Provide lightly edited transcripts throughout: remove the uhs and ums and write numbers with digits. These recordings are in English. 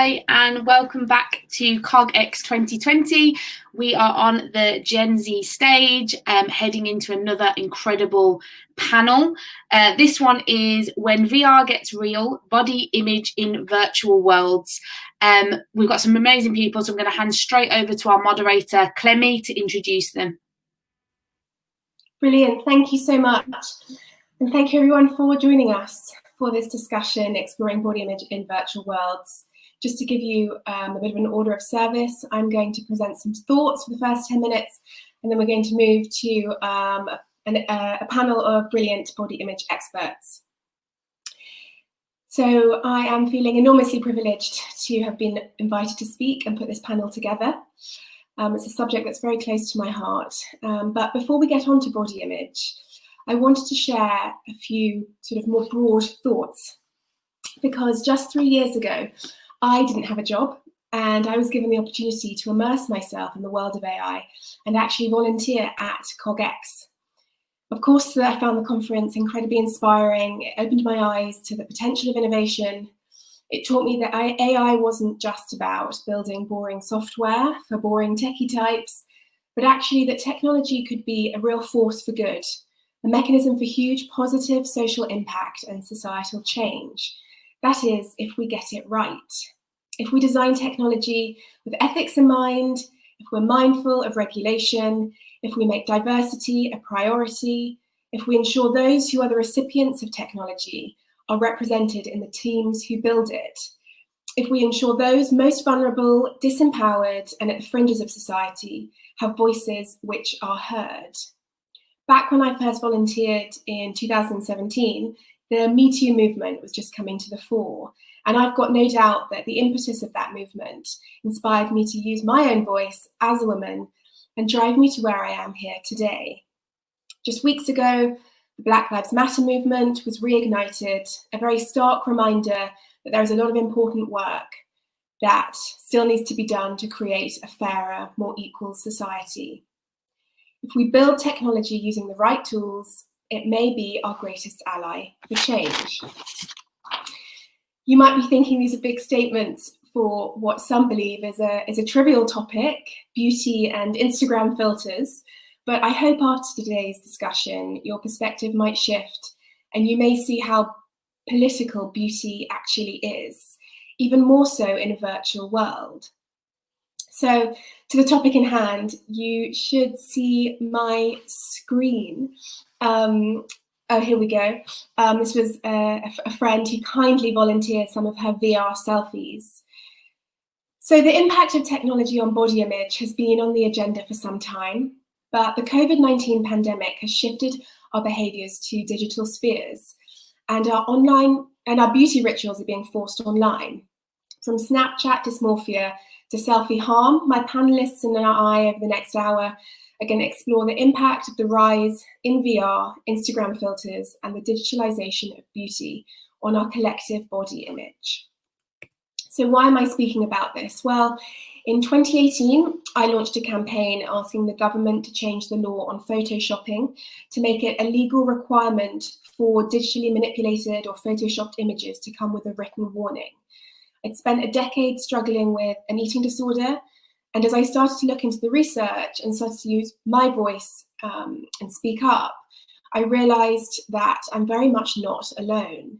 Hi, and welcome back to CogX 2020. We are on the Gen Z stage, heading into another incredible panel. This one is When VR Gets Real, Body Image in Virtual Worlds. We've got some amazing people, so I'm going to hand straight over to our moderator, Clemmy, to introduce them. Brilliant, thank you so much. And thank you everyone for joining us for this discussion, Exploring Body Image in Virtual Worlds. Just to give you a bit of an order of service, I'm going to present some thoughts for the first 10 minutes, and then we're going to move to a panel of brilliant body image experts. So I am feeling enormously privileged to have been invited to speak and put this panel together. It's a subject that's very close to my heart. But before we get on to body image, I wanted to share a few sort of more broad thoughts, because just 3 years ago, I didn't have a job, and I was given the opportunity to immerse myself in the world of AI and actually volunteer at CogX. Of course, I found the conference incredibly inspiring. It opened my eyes to the potential of innovation. It taught me that AI wasn't just about building boring software for boring techie types, but actually that technology could be a real force for good, a mechanism for huge positive social impact and societal change. That is, if we get it right. If we design technology with ethics in mind, if we're mindful of regulation, if we make diversity a priority, if we ensure those who are the recipients of technology are represented in the teams who build it, if we ensure those most vulnerable, disempowered, and at the fringes of society have voices which are heard. Back when I first volunteered in 2017, the Me Too movement was just coming to the fore. And I've got no doubt that the impetus of that movement inspired me to use my own voice as a woman and drive me to where I am here today. Just weeks ago, the Black Lives Matter movement was reignited, a very stark reminder that there is a lot of important work that still needs to be done to create a fairer, more equal society. If we build technology using the right tools, it may be our greatest ally for change. You might be thinking these are big statements for what some believe is a trivial topic, beauty and Instagram filters, but I hope after today's discussion, your perspective might shift and you may see how political beauty actually is, even more so in a virtual world. So to the topic in hand, you should see my screen. Oh, here we go. This was a friend who kindly volunteered some of her VR selfies. So the impact of technology on body image has been on the agenda for some time, but the COVID-19 pandemic has shifted our behaviours to digital spheres, and our beauty rituals are being forced online. From Snapchat dysmorphia to selfie harm, my panelists and I over the next hour are going to explore the impact of the rise in VR, Instagram filters, and the digitalization of beauty on our collective body image. So why am I speaking about this? Well, in 2018, I launched a campaign asking the government to change the law on photoshopping to make it a legal requirement for digitally manipulated or photoshopped images to come with a written warning. I'd spent a decade struggling with an eating disorder, and as I started to look into the research and started to use my voice and speak up, I realized that I'm very much not alone.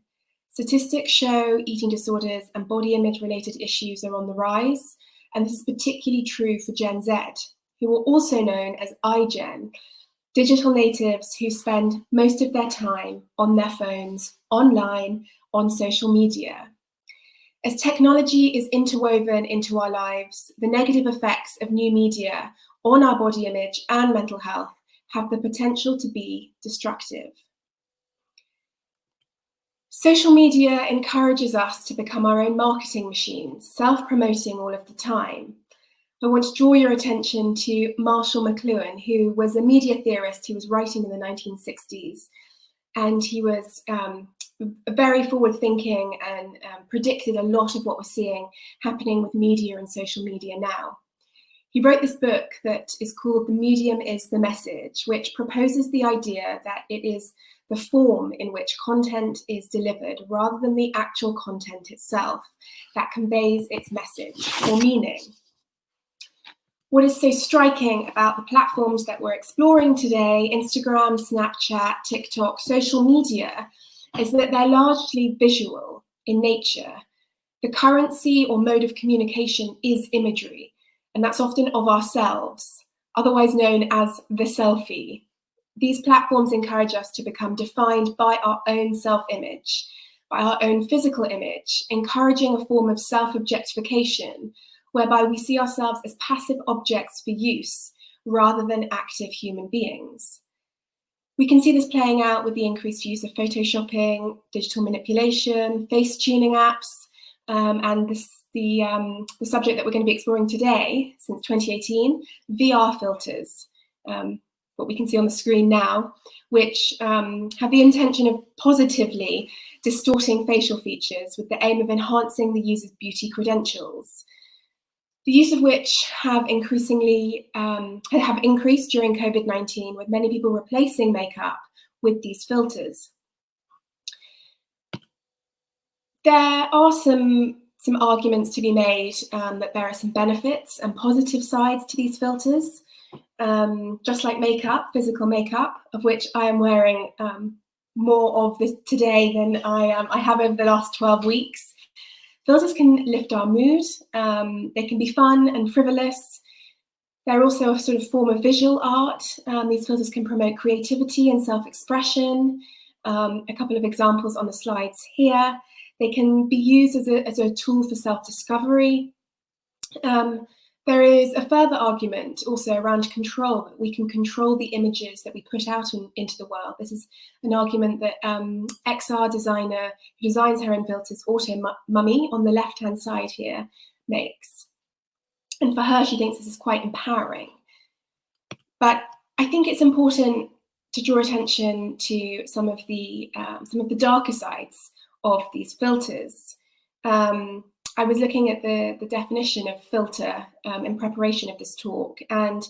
Statistics show eating disorders and body image related issues are on the rise, and this is particularly true for Gen Z, who are also known as iGen, digital natives who spend most of their time on their phones, online, on social media. As technology is interwoven into our lives, the negative effects of new media on our body image and mental health have the potential to be destructive. Social media encourages us to become our own marketing machines, self-promoting all of the time. I want to draw your attention to Marshall Mcluhan, who was a media theorist who was writing in the 1960s, and he was very forward-thinking and predicted a lot of what we're seeing happening with media and social media now. He wrote this book that is called The Medium is the Message, which proposes the idea that it is the form in which content is delivered rather than the actual content itself that conveys its message or meaning. What is so striking about the platforms that we're exploring today, Instagram, Snapchat, TikTok, social media, is that they're largely visual in nature. The currency or mode of communication is imagery, and that's often of ourselves, otherwise known as the selfie. These platforms encourage us to become defined by our own self-image, by our own physical image, encouraging a form of self-objectification, whereby we see ourselves as passive objects for use rather than active human beings. We can see this playing out with the increased use of photoshopping, digital manipulation, face tuning apps, and the subject that we're going to be exploring today, since 2018, VR filters, what we can see on the screen now, which have the intention of positively distorting facial features with the aim of enhancing the user's beauty credentials. The use of which have increased during COVID-19, with many people replacing makeup with these filters. There are some arguments to be made that there are some benefits and positive sides to these filters. Just like makeup, physical makeup, of which I am wearing more of this today than I have over the last 12 weeks. Filters can lift our mood, they can be fun and frivolous. They're also a sort of form of visual art. These filters can promote creativity and self-expression. A couple of examples on the slides here. They can be used as a tool for self-discovery. There is a further argument also around control, that we can control the images that we put out into the world. This is an argument that XR designer who designs her own filters, Auto Mummy, on the left-hand side here, makes. And for her, she thinks this is quite empowering. But I think it's important to draw attention to some of the darker sides of these filters. I was looking at the definition of filter in preparation of this talk, and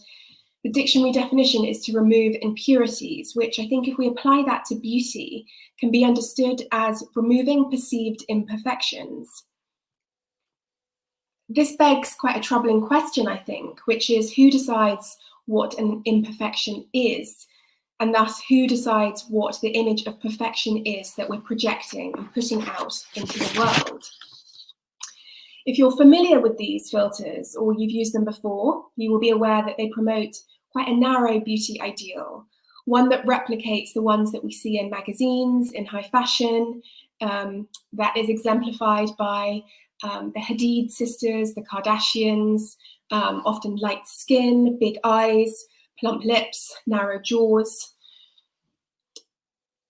the dictionary definition is to remove impurities, which I think if we apply that to beauty, can be understood as removing perceived imperfections. This begs quite a troubling question, I think, which is who decides what an imperfection is, and thus who decides what the image of perfection is that we're projecting and putting out into the world. If you're familiar with these filters or you've used them before, you will be aware that they promote quite a narrow beauty ideal, one that replicates the ones that we see in magazines, in high fashion, that is exemplified by the Hadid sisters, the Kardashians, often light skin, big eyes, plump lips, narrow jaws.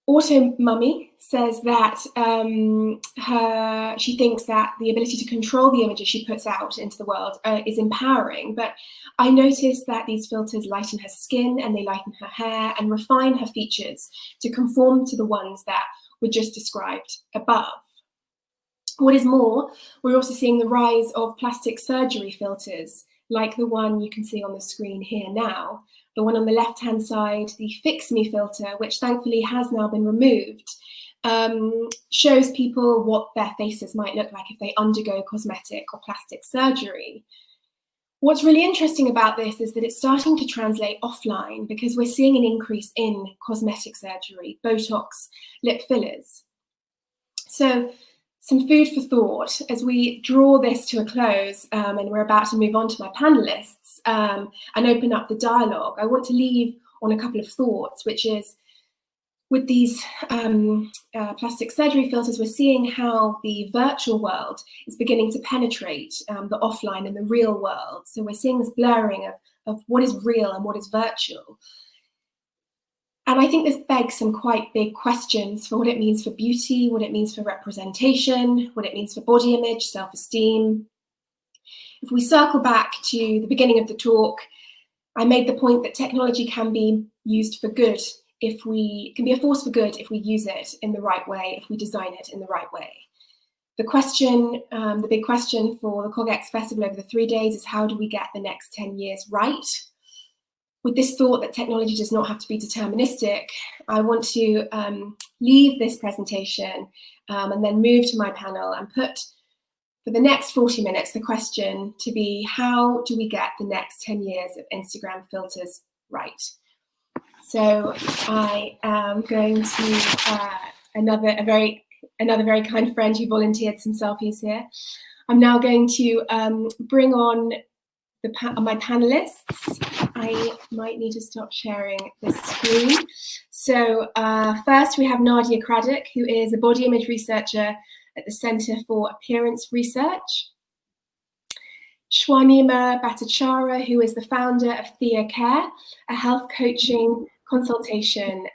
Auto Mummy says that she thinks that the ability to control the images she puts out into the world is empowering, but I noticed that these filters lighten her skin and they lighten her hair and refine her features to conform to the ones that were just described above. What is more, we're also seeing the rise of plastic surgery filters, like the one you can see on the screen here now. The one on the left-hand side, the Fix Me filter, which thankfully has now been removed, shows people what their faces might look like if they undergo cosmetic or plastic surgery. What's really interesting about this is that it's starting to translate offline, because we're seeing an increase in cosmetic surgery, Botox, lip fillers. So some food for thought as we draw this to a close, and we're about to move on to my panelists and open up the dialogue. I want to leave on a couple of thoughts, which is with these plastic surgery filters, we're seeing how the virtual world is beginning to penetrate the offline and the real world. So we're seeing this blurring of what is real and what is virtual. And I think this begs some quite big questions for what it means for beauty, what it means for representation, what it means for body image, self-esteem. If we circle back to the beginning of the talk, I made the point that technology can be used for good can be a force for good if we use it in the right way, if we design it in the right way. The question, the big question for the CogX Festival over the 3 days is, how do we get the next 10 years right? with this thought that technology does not have to be deterministic, I want to leave this presentation and then move to my panel and put, for the next 40 minutes, the question to be, how do we get the next 10 years of Instagram filters right? So I am going to, another very kind friend who volunteered some selfies here. I'm now going to bring on my panelists. I might need to stop sharing this screen. So first we have Nadia Craddock, who is a body image researcher at the Centre for Appearance Research. Swarnima Bhattacharya, who is the founder of TheaCare, a health coaching consultation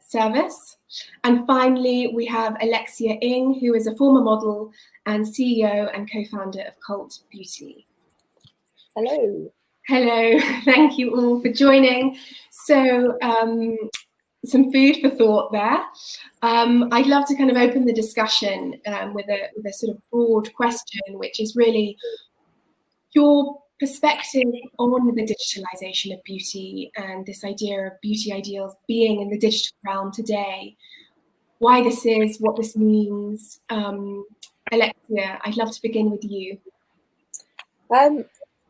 service. And finally, we have Alexia Inge, who is a former model and CEO and co-founder of Cult Beauty. Hello. Hello, thank you all for joining. So some food for thought there. I'd love to kind of open the discussion with a sort of broad question, which is really your perspective on the digitalization of beauty and this idea of beauty ideals being in the digital realm today. Why this is, what this means. Alexia, I'd love to begin with you.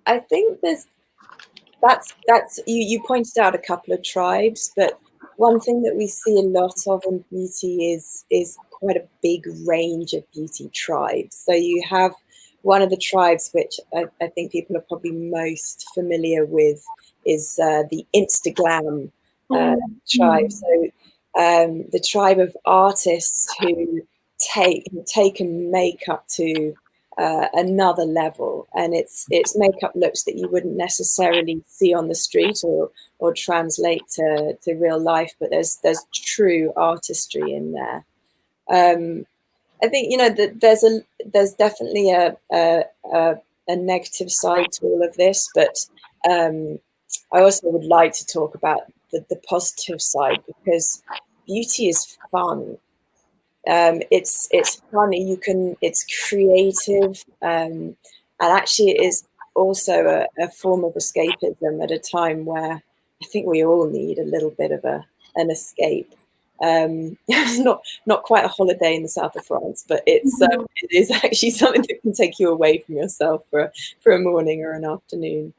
I think that's you pointed out a couple of tribes, but one thing that we see a lot of in beauty is quite a big range of beauty tribes. So you have one of the tribes which I think people are probably most familiar with is the Instaglam tribe. So the tribe of artists who taken makeup to another level, and it's makeup looks that you wouldn't necessarily see on the street or translate to real life, but there's true artistry in there. I think, you know, that there's definitely a negative side to all of this, but I also would like to talk about the positive side, because beauty is fun. It's funny, it's creative, and actually it is also a form of escapism at a time where I think we all need a little bit of an escape. It's not quite a holiday in the south of France, but it is actually something that can take you away from yourself for a morning or an afternoon.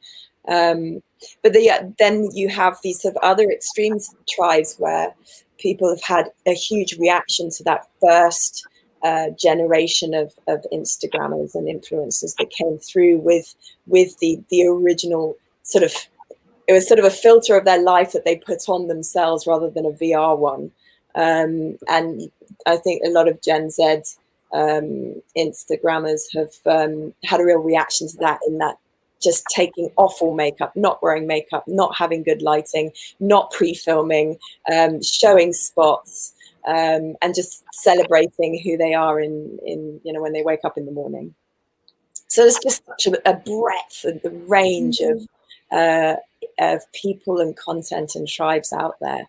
But then you have these sort of other extreme tribes where people have had a huge reaction to that first generation of Instagrammers and influencers that came through with the original sort of, it was sort of a filter of their life that they put on themselves rather than a VR one. And I think a lot of Gen Z Instagrammers have had a real reaction to that, in that just taking off all makeup, not wearing makeup, not having good lighting, not pre-filming, showing spots, and just celebrating who they are in you know, when they wake up in the morning. So there's just such a breadth and the range of people and content and tribes out there.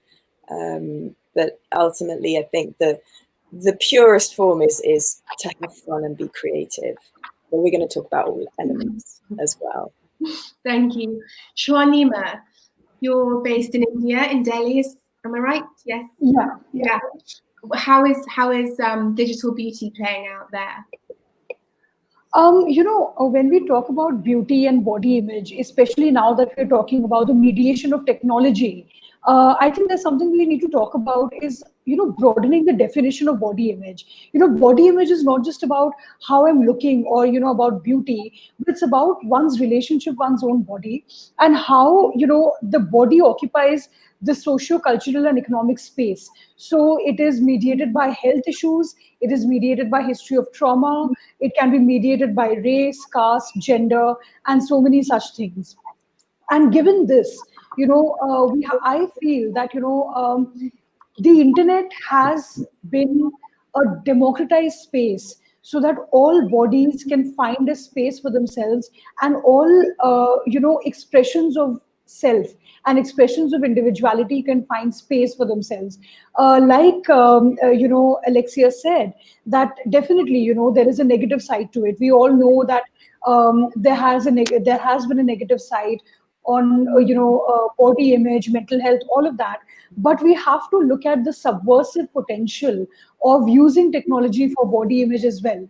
But ultimately, I think the purest form is to have fun and be creative. But we're going to talk about all elements as well. Thank you. Swarnima, you're based in India, in Delhi, am I right? Yes. Yeah. How is digital beauty playing out there? You know, when we talk about beauty and body image, especially now that we're talking about the mediation of technology, I think there's something we need to talk about is, you know, broadening the definition of body image. You know, body image is not just about how I'm looking or, you know, about beauty, but it's about one's relationship, one's own body, and how, you know, the body occupies the socio-cultural and economic space. So it is mediated by health issues, it is mediated by history of trauma, it can be mediated by race, caste, gender, and so many such things. And given this, you know, I feel that, you know, the internet has been a democratized space so that all bodies can find a space for themselves, and all, you know, expressions of self and expressions of individuality can find space for themselves. You know, Alexia said that definitely, you know, there is a negative side to it. We all know that there has been a negative side on body image, mental health, all of that. But we have to look at the subversive potential of using technology for body image as well.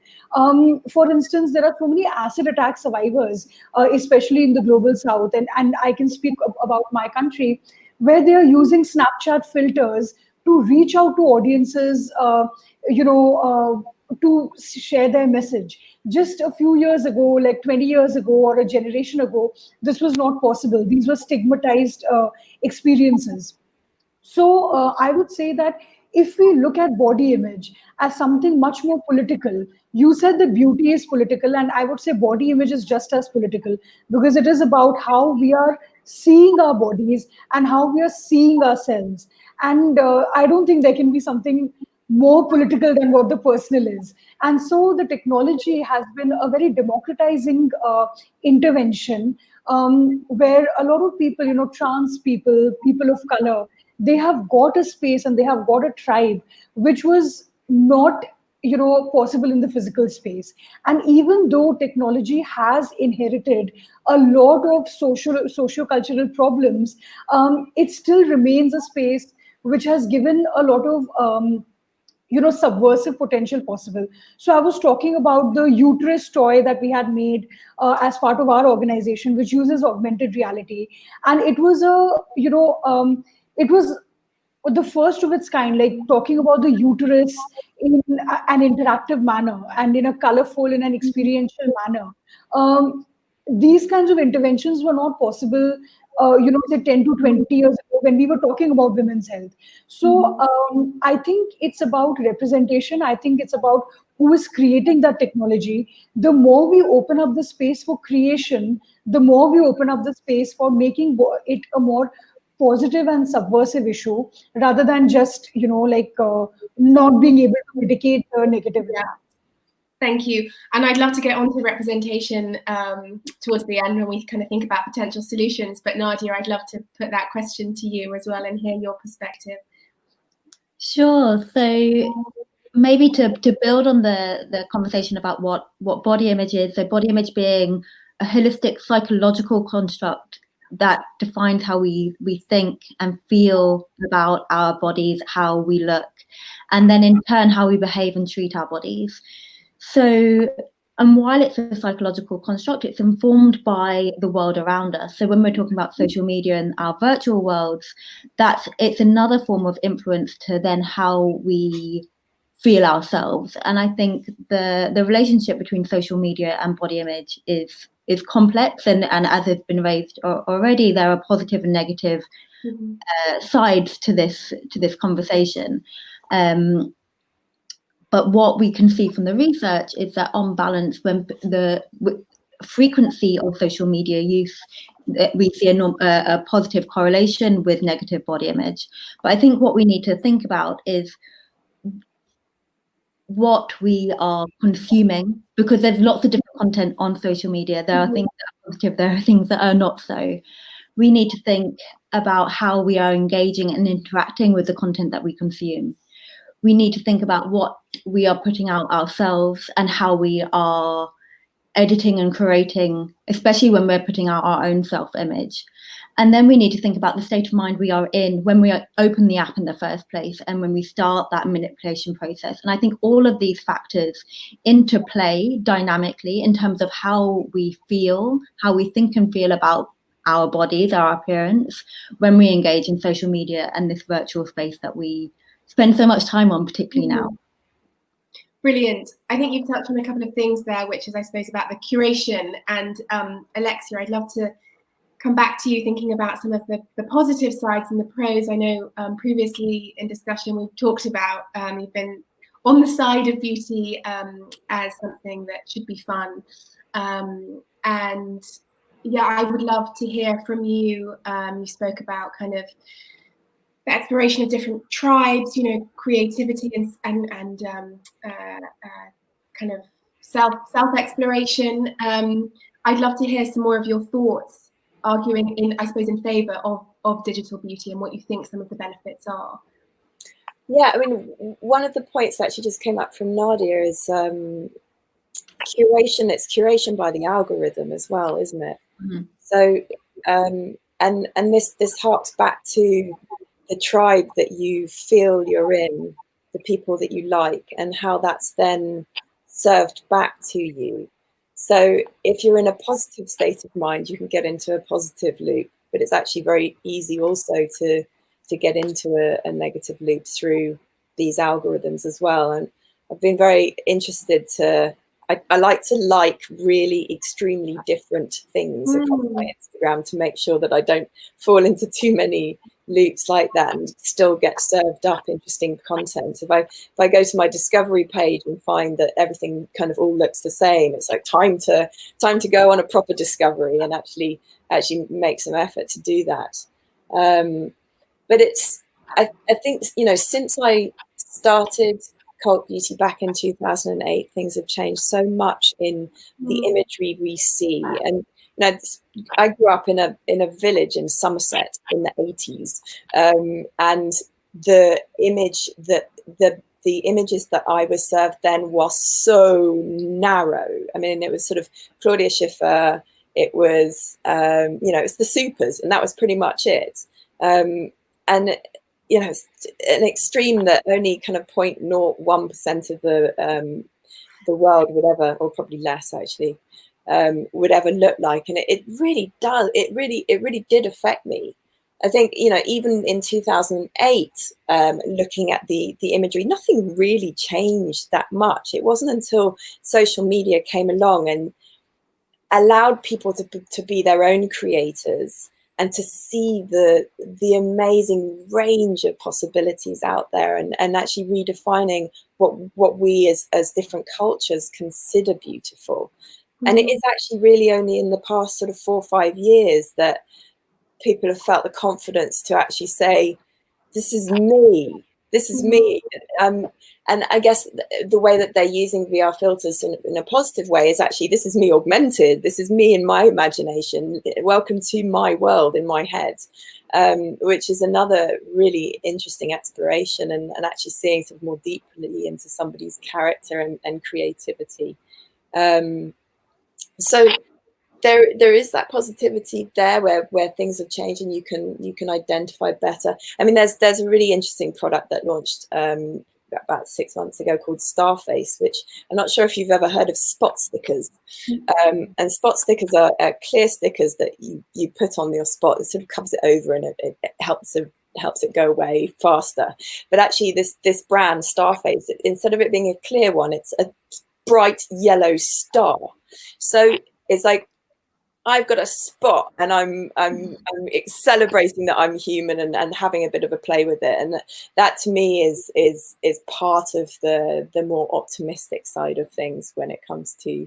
For instance, there are so many acid attack survivors, especially in the global south, and I can speak about my country, where they are using Snapchat filters to reach out to audiences, to share their message. Just a few years ago, like 20 years ago or a generation ago, this was not possible. These were stigmatized experiences. So I would say that if we look at body image as something much more political, you said that beauty is political, and I would say body image is just as political, because it is about how we are seeing our bodies and how we are seeing ourselves. And I don't think there can be something more political than what the personal is. And so the technology has been a very democratizing intervention, where a lot of people, trans people, people of color, they have got a space and they have got a tribe which was not possible in the physical space. And even though technology has inherited a lot of socio-cultural problems, it still remains a space which has given a lot of subversive potential possible. So I was talking about the uterus toy that we had made as part of our organization, which uses augmented reality. And it was it was the first of its kind, like talking about the uterus in an interactive manner and in a colorful, in an experiential manner. These kinds of interventions were not possible, say 10 to 20 years ago when we were talking about women's health. So I think it's about representation. I think it's about who is creating that technology. The more we open up the space for creation, the more we open up the space for making it a more positive and subversive issue, rather than just not being able to mitigate the negative impact. Thank you. And I'd love to get onto representation towards the end when we kind of think about potential solutions. But Nadia, I'd love to put that question to you as well and hear your perspective. Sure. So maybe to build on the conversation about what body image is. So body image being a holistic psychological construct that defines how we think and feel about our bodies, how we look, and then in turn how we behave and treat our bodies. So, and while it's a psychological construct, it's informed by the world around us. So when we're talking about social media and our virtual worlds, it's another form of influence to then how we feel ourselves. And I think the relationship between social media and body image is complex, and as has been raised already, there are positive and negative sides to this conversation. But what we can see from the research is that on balance, when the frequency of social media use, we see a positive correlation with negative body image. But I think what we need to think about is what we are consuming, because there's lots of different content on social media. There are things that are positive, there are things that are not so. We need to think about how we are engaging and interacting with the content that we consume. We need to think about what we are putting out ourselves and how we are editing and creating, especially when we're putting out our own self-image. And then we need to think about the state of mind we are in when we open the app in the first place and when we start that manipulation process. And I think all of these factors interplay dynamically in terms of how we feel, how we think and feel about our bodies, our appearance, when we engage in social media and this virtual space that we spend so much time on, particularly now. Brilliant. I think you've touched on a couple of things there, which is, I suppose, about the curation. And Alexia, I'd love to come back to you thinking about some of the positive sides and the pros. I know previously in discussion we've talked about you've been on the side of beauty as something that should be fun. And yeah, I would love to hear from you. You spoke about kind of the exploration of different tribes, creativity and kind of self-exploration. I'd love to hear some more of your thoughts, arguing in favour of digital beauty and what you think some of the benefits are. Yeah, I mean, one of the points that actually just came up from Nadia is curation. It's curation by the algorithm as well, isn't it? Mm-hmm. So And this harks back to the tribe that you feel you're in, the people that you like, and how that's then served back to you. So if you're in a positive state of mind, you can get into a positive loop, but it's actually very easy also to get into a negative loop through these algorithms as well. And I've been very interested to, I like to like really extremely different things across my Instagram to make sure that I don't fall into too many loops like that and still get served up interesting content. If I go to my discovery page and find that everything kind of all looks the same, it's like time to go on a proper discovery and actually make some effort to do that. But it's, I think, you know, since I started Cult Beauty back in 2008, things have changed so much in the imagery we see. And you know, I grew up in a village in Somerset in the 80s, and the image that the images that I was served then was so narrow. I mean, it was sort of Claudia Schiffer. It was you know, it's the supers, and that was pretty much it. And you know, an extreme that only kind of 0.01% of the world would ever, or probably less actually, would ever look like. And it really does. It really did affect me. I think, you know, even in 2008, looking at the imagery, nothing really changed that much. It wasn't until social media came along and allowed people to be their own creators and to see the amazing range of possibilities out there, and actually redefining what we as different cultures consider beautiful. And it is actually really only in the past sort of 4 or 5 years that people have felt the confidence to actually say, this is me. This is me. And I guess the way that they're using VR filters in a positive way is actually, this is me augmented. This is me in my imagination. Welcome to my world in my head, which is another really interesting exploration, and actually seeing sort of more deeply into somebody's character and creativity. So there is that positivity there where things have changed and you can identify better. I mean, there's a really interesting product that launched about 6 months ago called Starface, which I'm not sure if you've ever heard of spot stickers. And spot stickers are clear stickers that you put on your spot. It sort of covers it over and it helps it go away faster. But actually this brand Starface, instead of it being a clear one, it's a bright yellow star. So it's like, I've got a spot and I'm celebrating that I'm human and having a bit of a play with it. And that to me is part of the more optimistic side of things when it comes to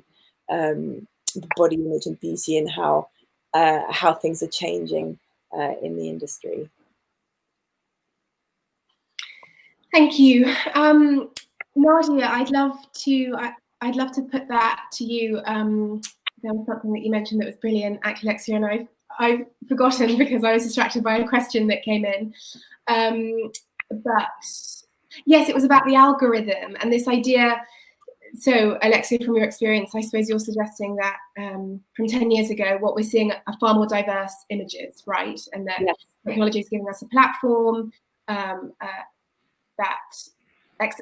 body image and beauty, and how things are changing in the industry. Thank you. Nadia, I'd love to put that to you. There was something that you mentioned that was brilliant, Alexia, and I've forgotten because I was distracted by a question that came in. But yes, it was about the algorithm and this idea. So Alexia, from your experience, I suppose you're suggesting that from 10 years ago, what we're seeing are far more diverse images, right? And that technology is giving us a platform, that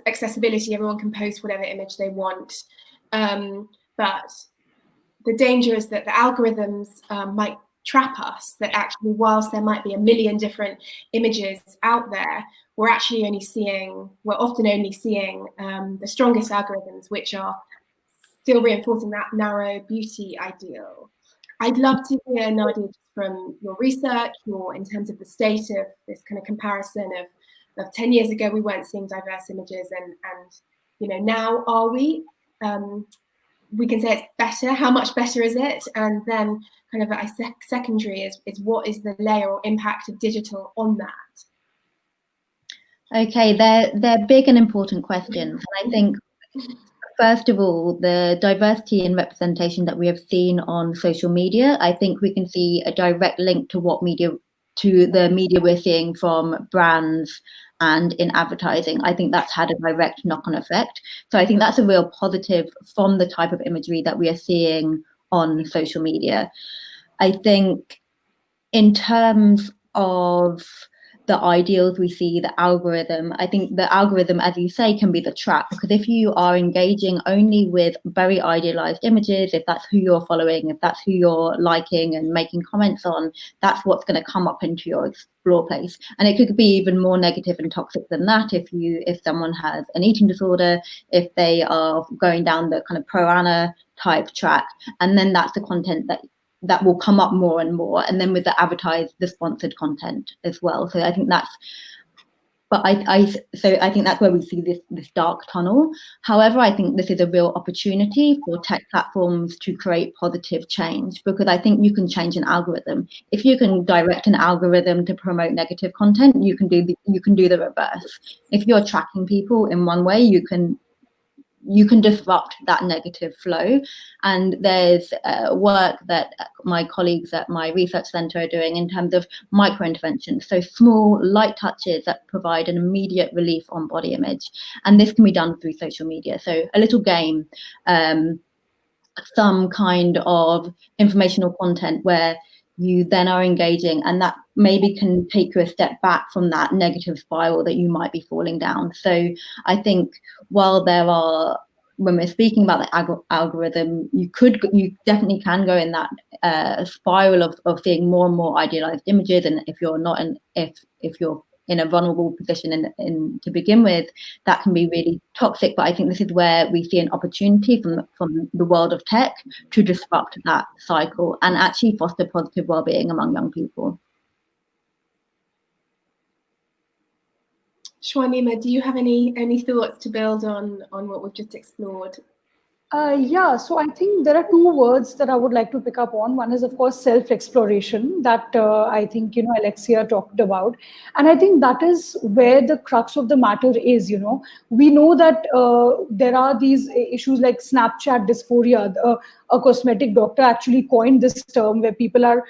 accessibility, everyone can post whatever image they want. But the danger is that the algorithms might trap us, that actually whilst there might be a million different images out there, we're often only seeing the strongest algorithms, which are still reinforcing that narrow beauty ideal. I'd love to hear, Nadia, from your research, or in terms of the state of this kind of comparison of 10 years ago, we weren't seeing diverse images, and you know, now are we? We can say it's better. How much better is it? And then kind of a secondary is what is the layer or impact of digital on that? Okay, they're big and important questions. And I think, first of all, the diversity and representation that we have seen on social media, I think we can see a direct link to the media we're seeing from brands and in advertising. I think that's had a direct knock-on effect. So I think that's a real positive from the type of imagery that we are seeing on social media. I think in terms of the ideals we see, the algorithm, I think the algorithm, as you say, can be the trap, because if you are engaging only with very idealized images, if that's who you're following, if that's who you're liking and making comments on, that's what's going to come up into your explore place. And it could be even more negative and toxic than that if someone has an eating disorder, if they are going down the kind of pro-ana type track, and then that's the content that will come up more and more, and then with the sponsored content as well. So I think that's, but I think that's where we see this dark tunnel. However, I think this is a real opportunity for tech platforms to create positive change, because I think you can change an algorithm. If you can direct an algorithm to promote negative content, you can do the reverse. If you're tracking people in one way, you can disrupt that negative flow. And there's work that my colleagues at my research centre are doing in terms of micro interventions, so small light touches that provide an immediate relief on body image. And this can be done through social media. So a little game, some kind of informational content where you then are engaging, and that maybe can take you a step back from that negative spiral that you might be falling down. So I think while when we're speaking about the algorithm, you definitely can go in that spiral of seeing more and more idealized images, and if you're not if you're in a vulnerable position to begin with, that can be really toxic. But I think this is where we see an opportunity from the world of tech to disrupt that cycle and actually foster positive well-being among young people. Swarnima, do you have any thoughts to build on what we've just explored? Yeah, so I think there are two words that I would like to pick up on. One is, of course, self-exploration that I think, Alexia talked about. And I think that is where the crux of the matter is, We know that there are these issues like Snapchat dysphoria. A cosmetic doctor actually coined this term where people are,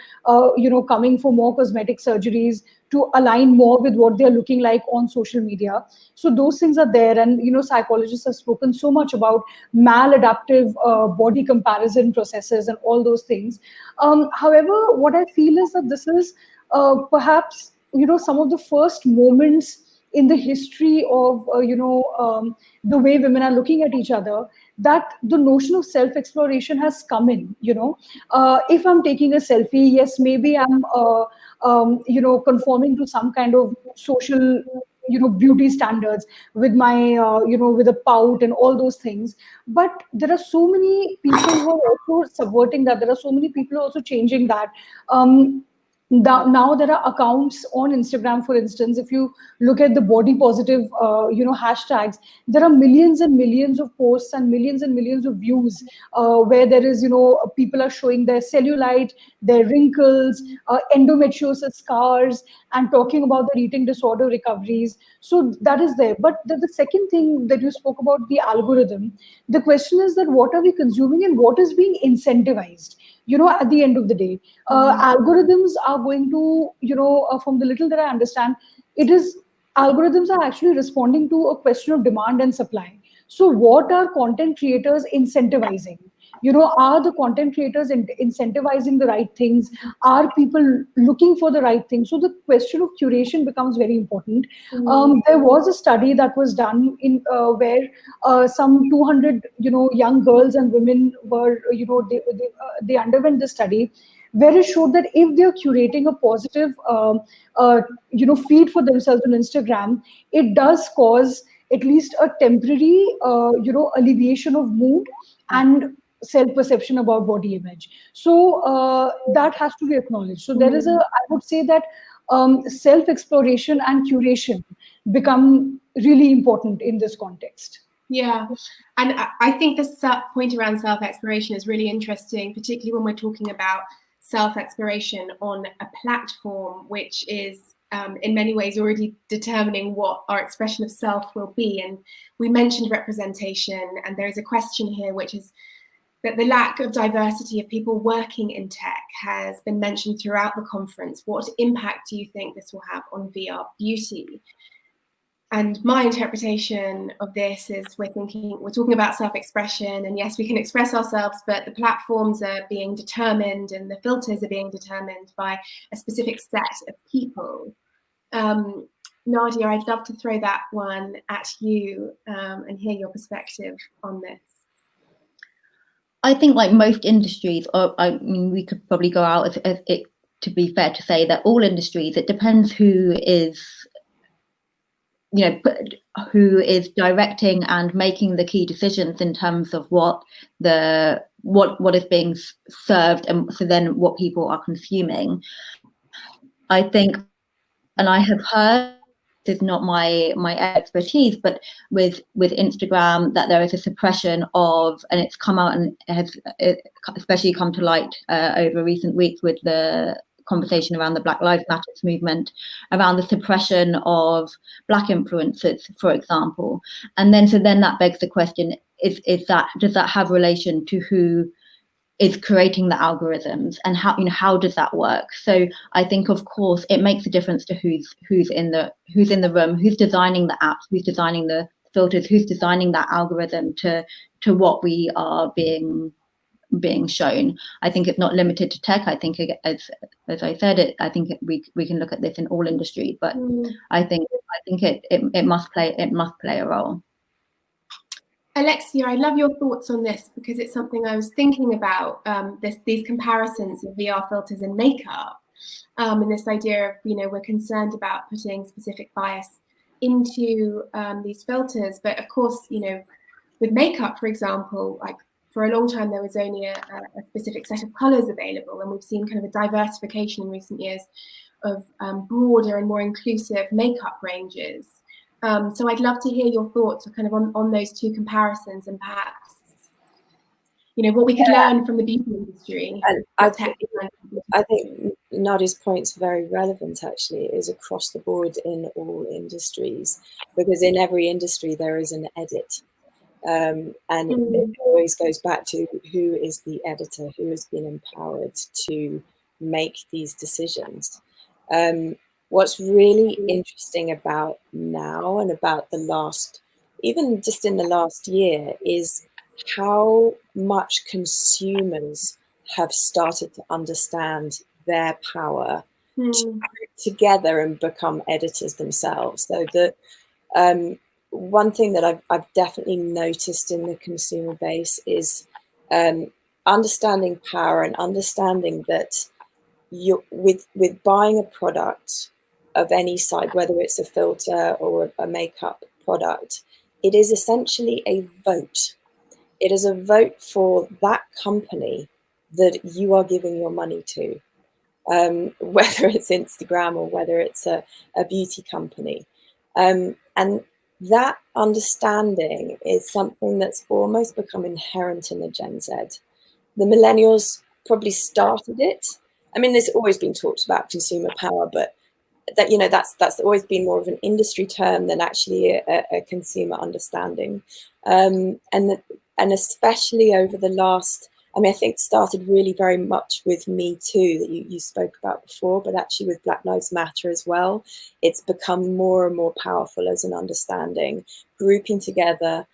coming for more cosmetic surgeries to align more with what they're looking like on social media. So those things are there. And, psychologists have spoken so much about maladaptive body comparison processes and all those things. However, what I feel is that this is perhaps, some of the first moments in the history of, the way women are looking at each other, that the notion of self-exploration has come in, if I'm taking a selfie, yes, maybe I'm, conforming to some kind of social, beauty standards with my, with a pout and all those things. But there are so many people who are also subverting that. There are so many people who are also changing that. Now there are accounts on Instagram, for instance. If you look at the body positive, hashtags, there are millions and millions of posts and millions of views where there is, people are showing their cellulite, their wrinkles, endometriosis scars, and talking about their eating disorder recoveries. So that is there. But the second thing that you spoke about, the algorithm, the question is that what are we consuming and what is being incentivized? At the end of the day, algorithms are going to, from the little that I understand, algorithms are actually responding to a question of demand and supply. So what are content creators incentivizing? Are the content creators incentivizing the right things? Are people looking for the right things? So the question of curation becomes very important. There was a study that was done in where some 200, young girls and women were, they underwent this study, where it showed that if they're curating a positive, feed for themselves on Instagram, it does cause at least a temporary, alleviation of mood and self-perception about body image. So that has to be acknowledged. So there is I would say that self-exploration and curation become really important in this context. Yeah, and I think this point around self-exploration is really interesting, particularly when we're talking about self-exploration on a platform which is in many ways already determining what our expression of self will be. And we mentioned representation, and there is a question here, which is that the lack of diversity of people working in tech has been mentioned throughout the conference. What impact do you think this will have on VR beauty? And my interpretation of this is we're talking about self-expression, and yes, we can express ourselves, but the platforms are being determined and the filters are being determined by a specific set of people. Nadia, I'd love to throw that one at you and hear your perspective on this. I think, like most industries, or I mean, we could probably go out as it to be fair to say that all industries, it depends who is, who is directing and making the key decisions in terms of what is being served, and so then what people are consuming. I think, and I have heard, this is not my expertise, but with Instagram, that there is a suppression of, and it's come out and has especially come to light over recent weeks with the conversation around the Black Lives Matter movement, around the suppression of Black influencers, for example. And then that begs the question, does that have relation to who is creating the algorithms, and how does that work? So I think, of course, it makes a difference to who's in the room, who's designing the apps, who's designing the filters, who's designing that algorithm to what we are being shown. I think it's not limited to tech. I think, as I said, I think we can look at this in all industries, but I think it must play a role. Alexia, I love your thoughts on this, because it's something I was thinking about, these comparisons of VR filters and makeup, and this idea of, we're concerned about putting specific bias into these filters. But of course, with makeup, for example, like for a long time, there was only a specific set of colors available, and we've seen kind of a diversification in recent years of broader and more inclusive makeup ranges. So I'd love to hear your thoughts kind of on those two comparisons, and perhaps, what we could learn from the beauty industry. And I think Nadia's point's very relevant, actually. It is across the board in all industries, because in every industry there is an edit. And it always goes back to who is the editor, who has been empowered to make these decisions. What's really interesting about now and about the last, even just in the last year, is how much consumers have started to understand their power to group together and become editors themselves. So the one thing that I've definitely noticed in the consumer base is understanding power, and understanding that with buying a product of any side, whether it's a filter or a makeup product, it is essentially a vote. It is a vote for that company that you are giving your money to, whether it's Instagram or whether it's a beauty company. And that understanding is something that's almost become inherent in the Gen Z. The millennials probably started it. I mean, there's always been talked about consumer power, but that's always been more of an industry term than actually a consumer understanding. And especially over the last, I think it started really very much with Me Too, that you spoke about before, but actually with Black Lives Matter as well. It's become more and more powerful as an understanding, grouping together,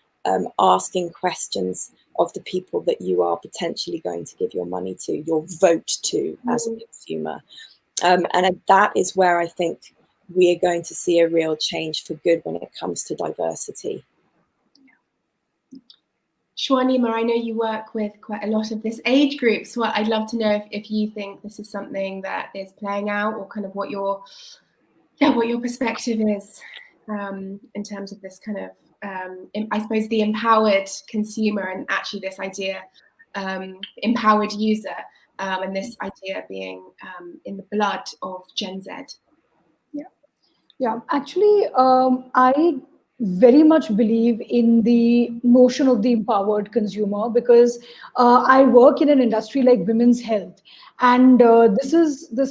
asking questions of the people that you are potentially going to give your money to, your vote to as a consumer. And that is where I think we are going to see a real change for good when it comes to diversity. Swarnima, I know you work with quite a lot of this age group, so I'd love to know if you think this is something that is playing out, or kind of what your perspective is in terms of this kind of, I suppose, the empowered consumer, and actually this idea, empowered user, and this idea being in the blood of Gen Z. Yeah. Actually, I very much believe in the notion of the empowered consumer, because I work in an industry like women's health, and this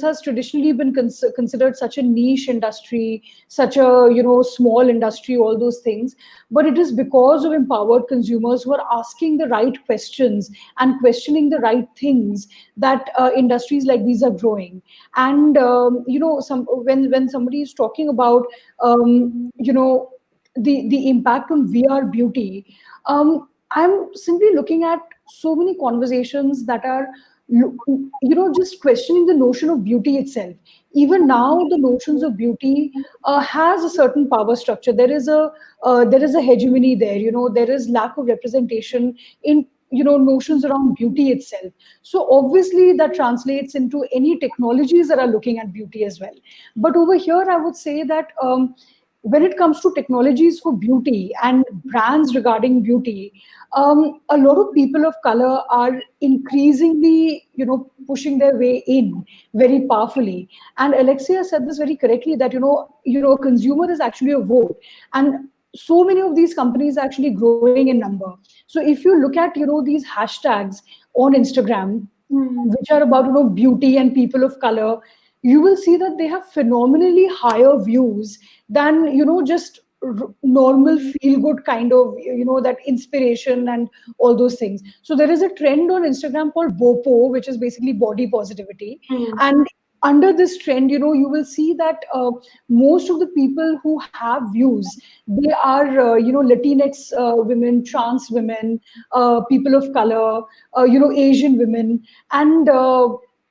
has traditionally been considered such a niche industry, such a small industry, all those things. But it is because of empowered consumers who are asking the right questions and questioning the right things that industries like these are growing. And when somebody is talking about the impact on VR beauty, I'm simply looking at so many conversations that are, just questioning the notion of beauty itself. Even now, the notions of beauty has a certain power structure. There is a hegemony there. There is lack of representation in notions around beauty itself. So obviously that translates into any technologies that are looking at beauty as well. But over here, I would say that when it comes to technologies for beauty and brands regarding beauty, a lot of people of color are increasingly, pushing their way in very powerfully. And Alexia said this very correctly, that a consumer is actually a vote, and so many of these companies are actually growing in number. So if you look at these hashtags on Instagram, which are about beauty and people of color, you will see that they have phenomenally higher views than just normal feel good kind of that inspiration and all those things. So there is a trend on Instagram called BOPO, which is basically body positivity. And under this trend, you will see that most of the people who have views, they are Latinx women, trans women, people of color, Asian women. And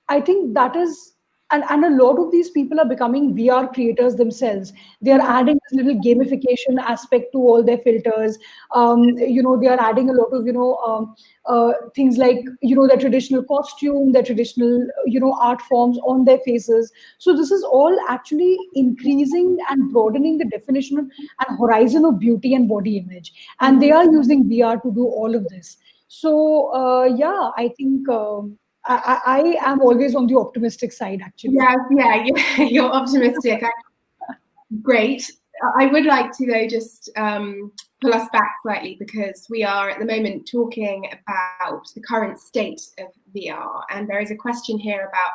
I think that is, and a lot of these people are becoming VR creators themselves. They are adding this little gamification aspect to all their filters. They are adding a lot of things like their traditional costume, their traditional art forms on their faces. So this is all actually increasing and broadening the definition and horizon of beauty and body image. And they are using VR to do all of this. So yeah, I think. I am always on the optimistic side, actually. Yeah, you're optimistic. Great. I would like to, though, just pull us back slightly, because we are at the moment talking about the current state of VR. And there is a question here about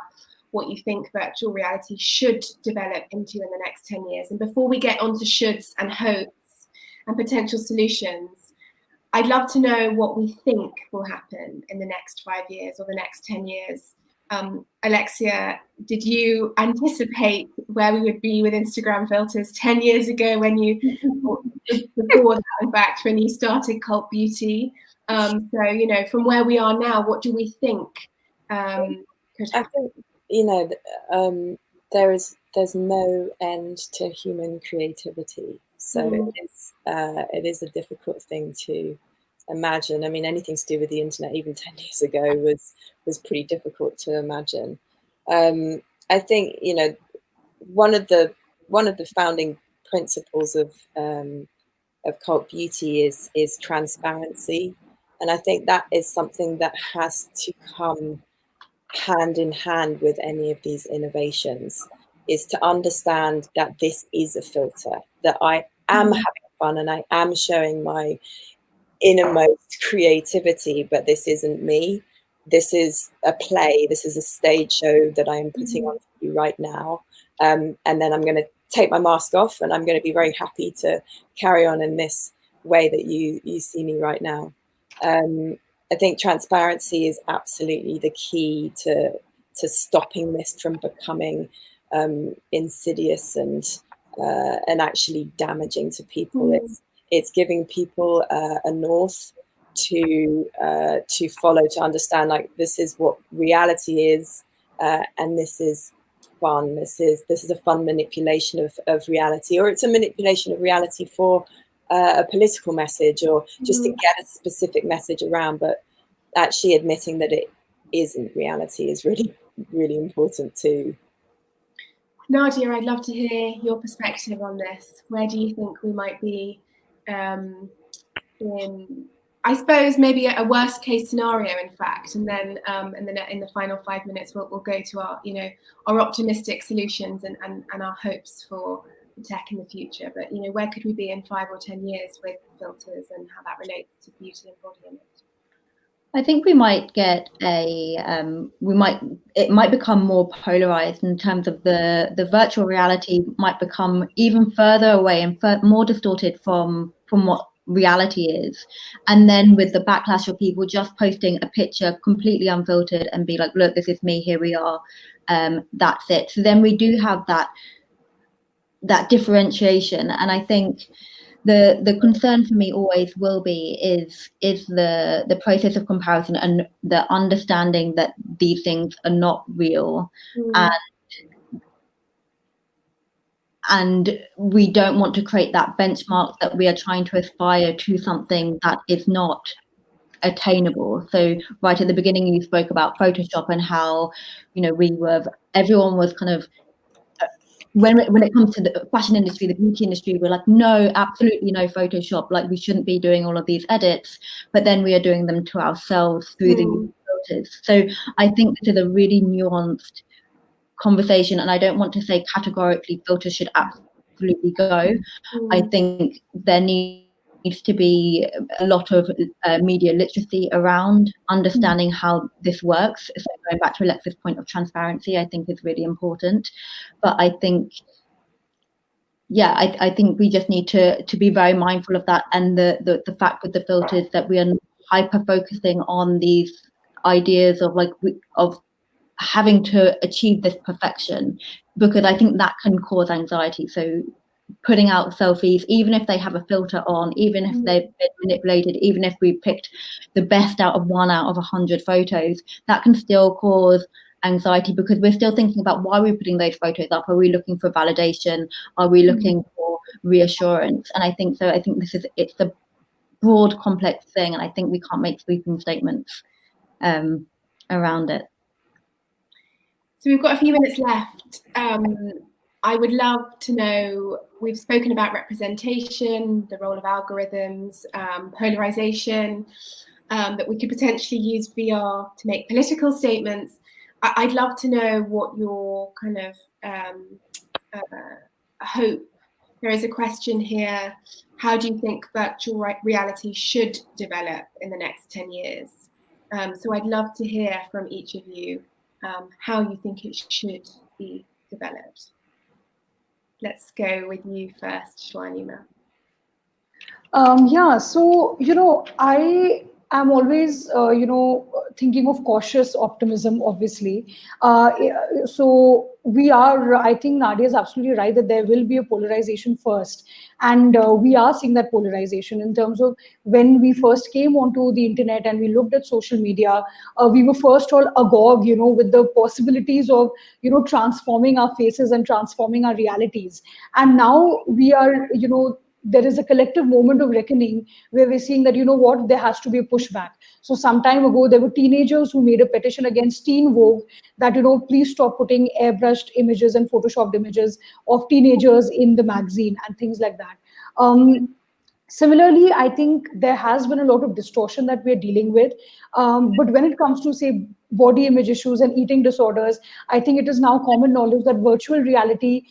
what you think virtual reality should develop into in the next 10 years. And before we get on to shoulds and hopes and potential solutions, I'd love to know what we think will happen in the next 5 years or the next 10 years. Alexia, did you anticipate where we would be with Instagram filters 10 years ago, before that, in fact, when you started Cult Beauty? So, from where we are now, what do we think could happen? I think, there's no end to human creativity. So it is a difficult thing to imagine. I mean, anything to do with the internet, even 10 years ago, was pretty difficult to imagine. I think one of the founding principles of Cult Beauty is transparency, and I think that is something that has to come hand in hand with any of these innovations, is to understand that this is a filter, that I am having fun and I am showing my innermost creativity, but this isn't me. This is a play, this is a stage show that I am putting on for you right now. And then I'm going to take my mask off and I'm going to be very happy to carry on in this way that you see me right now. I think transparency is absolutely the key to stopping this from becoming insidious and actually damaging to people. It's giving people a north to follow, to understand, like, this is what reality is, and this is fun. This is a fun manipulation of reality, or it's a manipulation of reality for a political message, or just to get a specific message around. But actually admitting that it isn't reality is really, really important too. Nadia, I'd love to hear your perspective on this. Where do you think we might be in, I suppose, maybe a worst case scenario, in fact, and then in the final 5 minutes we'll go to our optimistic solutions and our hopes for tech in the future. But where could we be in 5 or 10 years with filters and how that relates to beauty and body image? I think we might get it might become more polarized in terms of the virtual reality might become even further away and more distorted from what reality is. And then with the backlash of people just posting a picture completely unfiltered and be like, look, this is me, here we are, that's it. So then we do have that differentiation. And I think the concern for me always will be is the process of comparison and the understanding that these things are not real, and we don't want to create that benchmark that we are trying to aspire to something that is not attainable. So right at the beginning you spoke about Photoshop and how, you know, everyone was kind of, when it comes to the fashion industry, the beauty industry, we're like, no, absolutely no Photoshop, like we shouldn't be doing all of these edits, but then we are doing them to ourselves through the filters. So I think this is a really nuanced conversation, and I don't want to say categorically filters should absolutely go. I think there needs to be a lot of media literacy around understanding how this works. So going back to Alexia's point of transparency, I think is really important. But I think, yeah, I think we just need to be very mindful of that, and the fact with the filters that we are hyper focusing on these ideas of of having to achieve this perfection, because I think that can cause anxiety. So putting out selfies, even if they have a filter on, even if they've been manipulated, even if we picked the best out of 1 out of 100 photos, that can still cause anxiety, because we're still thinking about why we're putting those photos up. Are we looking for validation? Are we looking for reassurance? And I think it's a broad, complex thing, and I think we can't make sweeping statements around it. So we've got a few minutes left. I would love to know, we've spoken about representation, the role of algorithms, polarization, that we could potentially use VR to make political statements. I'd love to know what your kind of hope. There is a question here. How do you think virtual reality should develop in the next 10 years? So I'd love to hear from each of you how you think it should be developed. Let's go with you first, Swarnima. Yeah, so, you know, I am always, thinking of cautious optimism, obviously. So I think Nadia is absolutely right that there will be a polarization first. And we are seeing that polarization in terms of when we first came onto the internet and we looked at social media, we were first all agog, with the possibilities of, transforming our faces and transforming our realities. And now we are, there is a collective moment of reckoning where we're seeing that, there has to be a pushback. So some time ago, there were teenagers who made a petition against Teen Vogue that, please stop putting airbrushed images and photoshopped images of teenagers in the magazine and things like that. Similarly, I think there has been a lot of distortion that we're dealing with. But when it comes to, say, body image issues and eating disorders, I think it is now common knowledge that virtual reality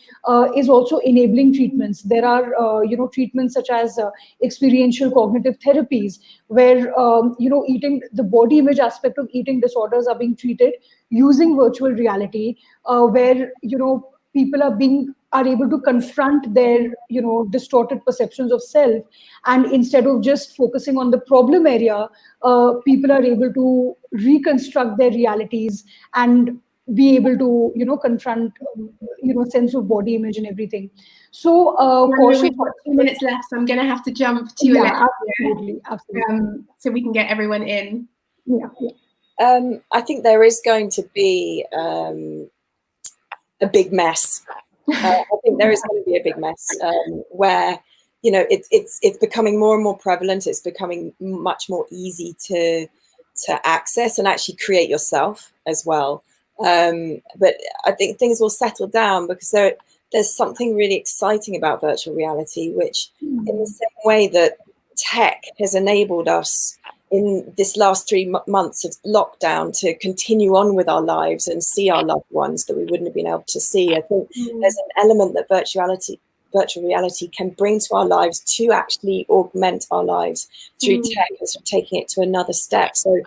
is also enabling treatments. There are, treatments such as experiential cognitive therapies, where, the body image aspect of eating disorders are being treated using virtual reality, where, people are able to confront their, distorted perceptions of self. And instead of just focusing on the problem area, people are able to reconstruct their realities and be able to, confront, sense of body image and everything. So, we've got 2 minutes left, so I'm going to have to jump to Alexia. Absolutely. So we can get everyone in. Yeah. I think there is going to be a big mess. I think there is going to be a big mess where, it's becoming more and more prevalent. It's becoming much more easy to access and actually create yourself as well. But I think things will settle down, because there's something really exciting about virtual reality, which in the same way that tech has enabled us in this last 3 months of lockdown to continue on with our lives and see our loved ones that we wouldn't have been able to see. I think there's an element that virtual reality can bring to our lives to actually augment our lives through tech, and sort of taking it to another step. So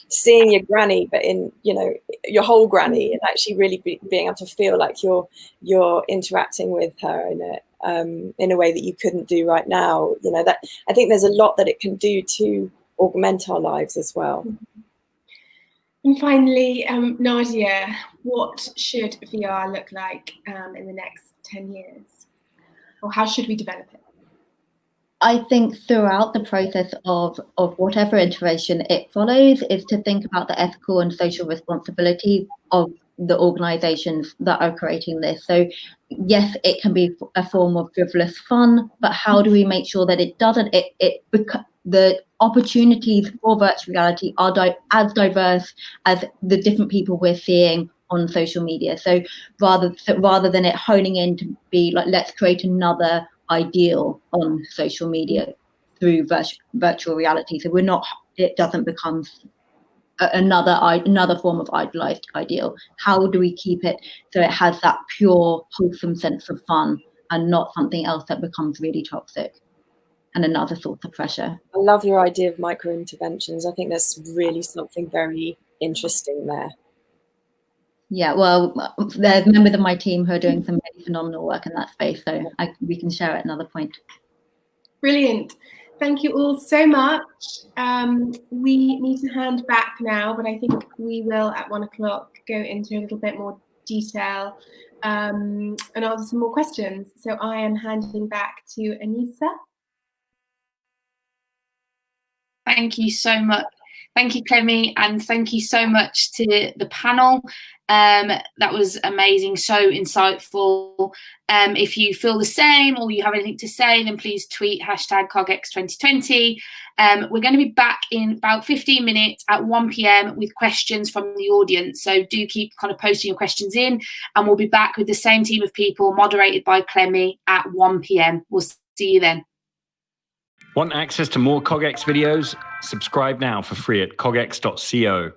seeing your granny, but in, your whole granny, and actually really being able to feel like you're interacting with her in a way that you couldn't do right now. That I think there's a lot that it can do to augment our lives as well. And finally, Nadia, what should VR look like in the next 10 years? Or how should we develop it? I think throughout the process of whatever iteration it follows is to think about the ethical and social responsibility of the organizations that are creating this. So yes, it can be a form of frivolous fun, but how do we make sure that it doesn't, the opportunities for virtual reality are as diverse as the different people we're seeing on social media. So rather than it honing in to be like, let's create another ideal on social media through virtual reality. So it doesn't become another form of idolized ideal. How do we keep it so it has that pure, wholesome sense of fun and not something else that becomes really toxic and another source of pressure? I love your idea of micro interventions. I think there's really something very interesting there. Yeah, well, there's members of my team who are doing some really phenomenal work in that space, so we can share at another point. Brilliant. Thank you all so much. We need to hand back now, but I think we will at 1 o'clock go into a little bit more detail and answer some more questions. So I am handing back to Anissa. Thank you so much. Thank you, Clemmie, and thank you so much to the panel. That was amazing, so insightful. If you feel the same or you have anything to say, then please tweet #CogX2020. We're going to be back in about 15 minutes at 1 p.m. with questions from the audience. So do keep kind of posting your questions in, and we'll be back with the same team of people moderated by Clemmie at 1 p.m. We'll see you then. Want access to more CogX videos? Subscribe now for free at cogx.co.